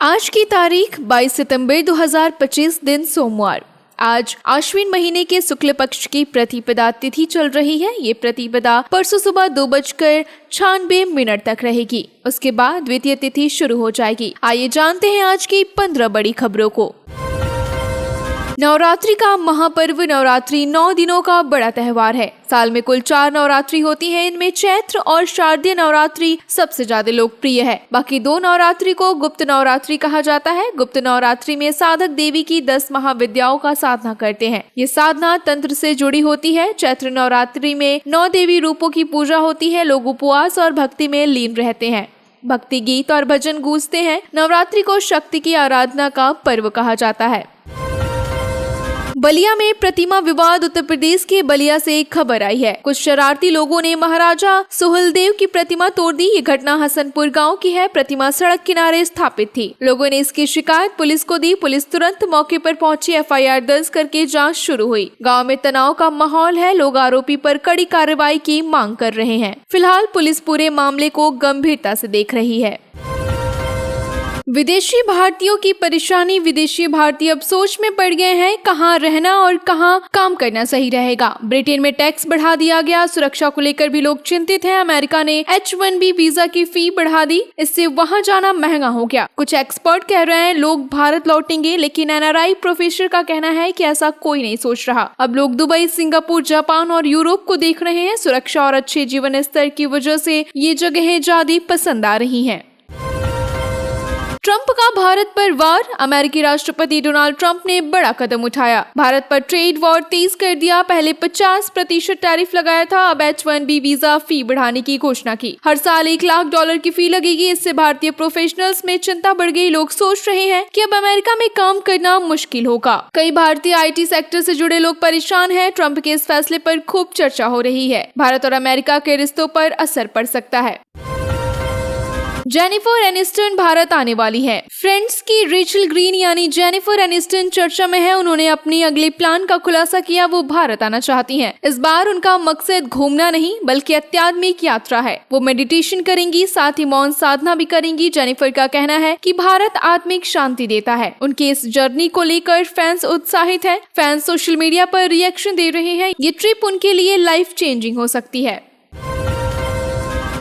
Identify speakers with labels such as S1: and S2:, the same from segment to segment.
S1: आज की तारीख 22 सितंबर 2025 दिन सोमवार। आज आश्विन महीने के शुक्ल पक्ष की प्रतिपदा तिथि चल रही है। ये प्रतिपदा परसों सुबह 2:96 तक रहेगी। उसके बाद द्वितीय तिथि शुरू हो जाएगी। आइए जानते हैं आज की 15 बड़ी खबरों को। नवरात्रि का महापर्व नवरात्रि 9 दिनों का बड़ा त्योहार है। साल में कुल 4 नवरात्रि होती हैं। इनमें चैत्र और शारदीय नवरात्रि सबसे ज्यादा लोकप्रिय है। बाकी 2 नवरात्रि को गुप्त नवरात्रि कहा जाता है। गुप्त नवरात्रि में साधक देवी की 10 महाविद्याओं का साधना करते हैं। ये साधना तंत्र से जुड़ी होती है। चैत्र नवरात्रि में 9 देवी रूपों की पूजा होती है। लोग उपवास और भक्ति में लीन रहते हैं। भक्ति गीत और भजन गूंजते हैं। नवरात्रि को शक्ति की आराधना का पर्व कहा जाता है। बलिया में प्रतिमा विवाद। उत्तर प्रदेश के बलिया से एक खबर आई है। कुछ शरारती लोगों ने महाराजा सुहेलदेव की प्रतिमा तोड़ दी। ये घटना हसनपुर गांव की है। प्रतिमा सड़क किनारे स्थापित थी। लोगों ने इसकी शिकायत पुलिस को दी। पुलिस तुरंत मौके पर पहुंची। FIR दर्ज करके जांच शुरू हुई। गांव में तनाव का माहौल है। लोग आरोपी पर कड़ी कार्रवाई की मांग कर रहे हैं। फिलहाल पुलिस पूरे मामले को गंभीरता से देख रही है। विदेशी भारतीयों की परेशानी। विदेशी भारतीय अब सोच में पड़ गए हैं कहां रहना और कहां काम करना सही रहेगा। ब्रिटेन में टैक्स बढ़ा दिया गया। सुरक्षा को लेकर भी लोग चिंतित हैं। अमेरिका ने H-1B वीजा की फी बढ़ा दी। इससे वहां जाना महंगा हो गया। कुछ एक्सपर्ट कह रहे हैं लोग भारत लौटेंगे, लेकिन NRI प्रोफेसर का कहना है कि ऐसा कोई नहीं सोच रहा। अब लोग दुबई, सिंगापुर, जापान और यूरोप को देख रहे हैं। सुरक्षा और अच्छे जीवन स्तर की वजह से ये जगहें ज्यादा पसंद आ रही हैं। ट्रंप का भारत पर वार। अमेरिकी राष्ट्रपति डोनाल्ड ट्रंप ने बड़ा कदम उठाया। भारत पर ट्रेड वॉर तेज कर दिया। पहले 50% टैरिफ लगाया था। अब H-1B वीजा फी बढ़ाने की घोषणा की। हर साल $1 लाख की फी लगेगी। इससे भारतीय प्रोफेशनल्स में चिंता बढ़ गई। लोग सोच रहे हैं कि अब अमेरिका में काम करना मुश्किल होगा। कई भारतीय IT सेक्टर से जुड़े लोग परेशान हैं। ट्रंप के इस फैसले पर खूब चर्चा हो रही है। भारत और अमेरिका के रिश्तों पर असर पड़ सकता है। जेनिफर एनिस्टन भारत आने वाली है। फ्रेंड्स की रेचल ग्रीन यानी जेनिफर एनिस्टन चर्चा में है। उन्होंने अपनी अगले प्लान का खुलासा किया। वो भारत आना चाहती हैं। इस बार उनका मकसद घूमना नहीं बल्कि आध्यात्मिक यात्रा है। वो मेडिटेशन करेंगी, साथ ही मौन साधना भी करेंगी। जेनिफर का कहना है कि भारत आत्मिक शांति देता है। उनके इस जर्नी को लेकर फैंस उत्साहित हैं। फैंस सोशल मीडिया पर रिएक्शन दे रहे हैं। ये ट्रिप उनके लिए लाइफ चेंजिंग हो सकती है।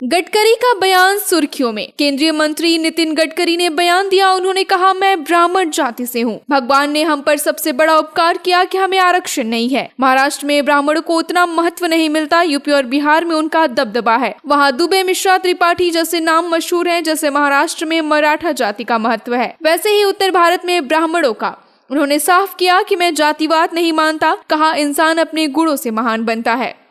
S1: गडकरी का बयान सुर्खियों में। केंद्रीय मंत्री नितिन गडकरी ने बयान दिया। उन्होंने कहा, मैं ब्राह्मण जाति से हूँ। भगवान ने हम पर सबसे बड़ा उपकार किया कि हमें आरक्षण नहीं है। महाराष्ट्र में ब्राह्मणों को उतना महत्व नहीं मिलता। यूपी और बिहार में उनका दबदबा है। वहाँ दुबे, मिश्रा, त्रिपाठी जैसे नाम मशहूर हैं। जैसे महाराष्ट्र में मराठा जाति का महत्व है, वैसे ही उत्तर भारत में ब्राह्मणों का। उन्होंने साफ किया कि मैं जातिवाद नहीं मानता। कहा, इंसान अपने गुणों से महान बनता है।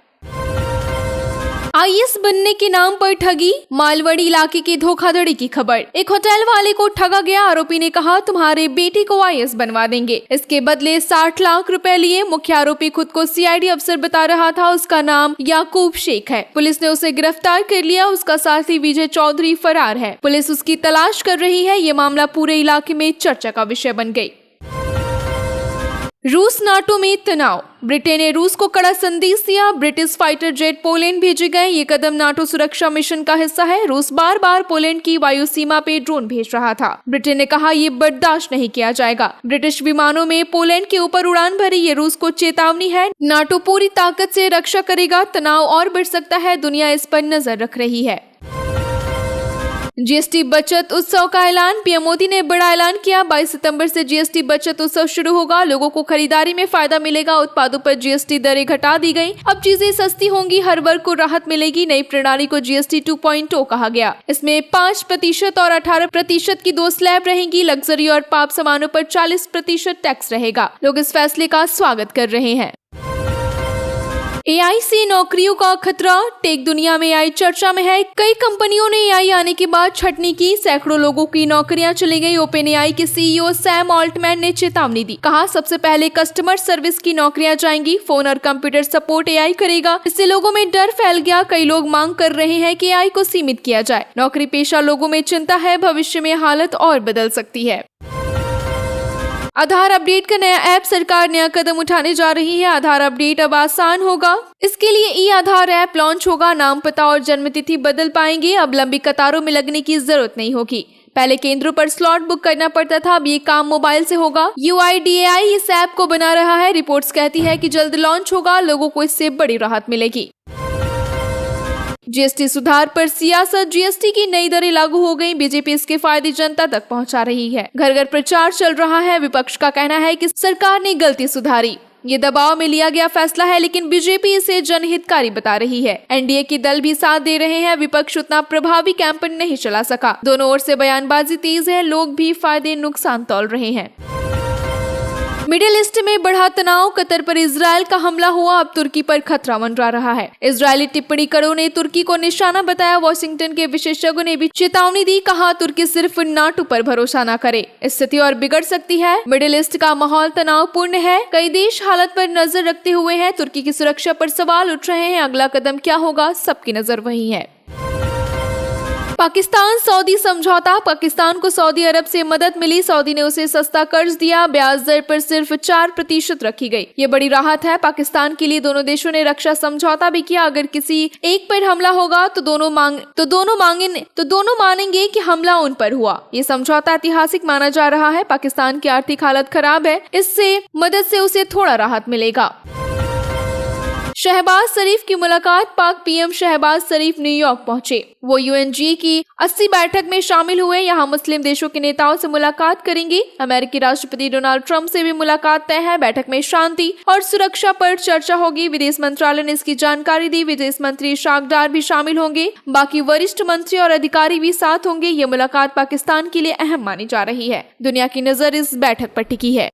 S1: IAS बनने के नाम पर ठगी। मालवड़ी इलाके की धोखाधड़ी की खबर। एक होटल वाले को ठगा गया। आरोपी ने कहा, तुम्हारे बेटे को IAS बनवा देंगे। इसके बदले 60 लाख रुपए लिए। मुख्य आरोपी खुद को CID अफसर बता रहा था। उसका नाम याकूब शेख है। पुलिस ने उसे गिरफ्तार कर लिया। उसका साथी विजय चौधरी फरार है। पुलिस उसकी तलाश कर रही है। ये मामला पूरे इलाके में चर्चा का विषय बन गई। रूस नाटो में तनाव। ब्रिटेन ने रूस को कड़ा संदेश दिया। ब्रिटिश फाइटर जेट पोलैंड भेजे गए। ये कदम नाटो सुरक्षा मिशन का हिस्सा है। रूस बार बार पोलैंड की वायु सीमा पे ड्रोन भेज रहा था। ब्रिटेन ने कहा, ये बर्दाश्त नहीं किया जाएगा। ब्रिटिश विमानों में पोलैंड के ऊपर उड़ान भरी। ये रूस को चेतावनी है। नाटो पूरी ताकत से रक्षा करेगा। तनाव और बढ़ सकता है। दुनिया इस पर नजर रख रही है। GST बचत उत्सव का ऐलान। PM मोदी ने बड़ा ऐलान किया। 22 सितंबर से GST बचत उत्सव शुरू होगा। लोगों को खरीदारी में फायदा मिलेगा। उत्पादों पर GST दरें घटा दी गई। अब चीजें सस्ती होंगी। हर वर्ग को राहत मिलेगी। नई प्रणाली को GST 2.0 कहा गया। इसमें 5% और 18% की 2 स्लैब रहेंगी। लग्जरी और पाप सामानों पर 40% टैक्स रहेगा। लोग इस फैसले का स्वागत कर रहे हैं। AI से नौकरियों का खतरा। टेक दुनिया में AI चर्चा में है। कई कंपनियों ने AI आने के बाद छटनी की। सैकड़ों लोगों की नौकरियां चली गई। OpenAI के CEO सैम ऑल्टमैन ने चेतावनी दी। कहा, सबसे पहले कस्टमर सर्विस की नौकरियां जाएंगी। फोन और कंप्यूटर सपोर्ट AI करेगा। इससे लोगों में डर फैल गया। कई लोग मांग कर रहे हैं कि AI को सीमित किया जाए। नौकरी पेशा लोगों में चिंता है। भविष्य में हालत और बदल सकती है। आधार अपडेट का नया ऐप। सरकार नया कदम उठाने जा रही है। आधार अपडेट अब आसान होगा। इसके लिए ई-आधार ऐप लॉन्च होगा। नाम, पता और जन्मतिथि बदल पाएंगे। अब लंबी कतारों में लगने की जरूरत नहीं होगी। पहले केंद्रों पर स्लॉट बुक करना पड़ता था, अब ये काम मोबाइल से होगा। UIDAI इस ऐप को बना रहा है। रिपोर्ट्स कहती है कि जल्द लॉन्च होगा, लोगों को इससे बड़ी राहत मिलेगी। GST सुधार पर सियासत। GST की नई दरें लागू हो गई। बीजेपी इसके फायदे जनता तक पहुंचा रही है। घर घर प्रचार चल रहा है। विपक्ष का कहना है कि सरकार ने गलती सुधारी, ये दबाव में लिया गया फैसला है, लेकिन बीजेपी इसे जनहितकारी बता रही है। NDA के दल भी साथ दे रहे हैं। विपक्ष उतना प्रभावी कैंपेन नहीं चला सका। दोनों ओर से बयानबाजी तेज है। लोग भी फायदे नुकसान तौल रहे हैं। मिडिल ईस्ट में बढ़ा तनाव। कतर पर इजराइल का हमला हुआ, अब तुर्की पर खतरा मंडरा रहा है। इजरायली टिप्पणीकारों ने तुर्की को निशाना बताया। वॉशिंगटन के विशेषज्ञों ने भी चेतावनी दी, कहा तुर्की सिर्फ नाटो पर भरोसा न करे, स्थिति और बिगड़ सकती है। मिडिल ईस्ट का माहौल तनावपूर्ण है। कई देश हालत पर नजर रखते हुए हैं। तुर्की की सुरक्षा पर सवाल उठ रहे हैं। अगला कदम क्या होगा, सबकी नजर वहीं है। पाकिस्तान सऊदी समझौता। पाकिस्तान को सऊदी अरब से मदद मिली। सऊदी ने उसे सस्ता कर्ज दिया। ब्याज दर पर सिर्फ 4% रखी गई। ये बड़ी राहत है पाकिस्तान के लिए। दोनों देशों ने रक्षा समझौता भी किया। अगर किसी एक पर हमला होगा तो दोनों मानेंगे कि हमला उन पर हुआ। ये समझौता ऐतिहासिक माना जा रहा है। पाकिस्तान की आर्थिक हालत खराब है, इससे मदद से उसे थोड़ा राहत मिलेगा। शहबाज शरीफ की मुलाकात। पाक PM शहबाज शरीफ न्यूयॉर्क पहुंचे। वो UNGA की 80 बैठक में शामिल हुए। यहाँ मुस्लिम देशों के नेताओं से मुलाकात करेंगे। अमेरिकी राष्ट्रपति डोनाल्ड ट्रंप से भी मुलाकात तय है। बैठक में शांति और सुरक्षा पर चर्चा होगी। विदेश मंत्रालय ने इसकी जानकारी दी। विदेश मंत्री इशाक डार भी शामिल होंगे। बाकी वरिष्ठ मंत्री और अधिकारी भी साथ होंगे। ये मुलाकात पाकिस्तान के लिए अहम मानी जा रही है। दुनिया की नजर इस बैठक पर टिकी है।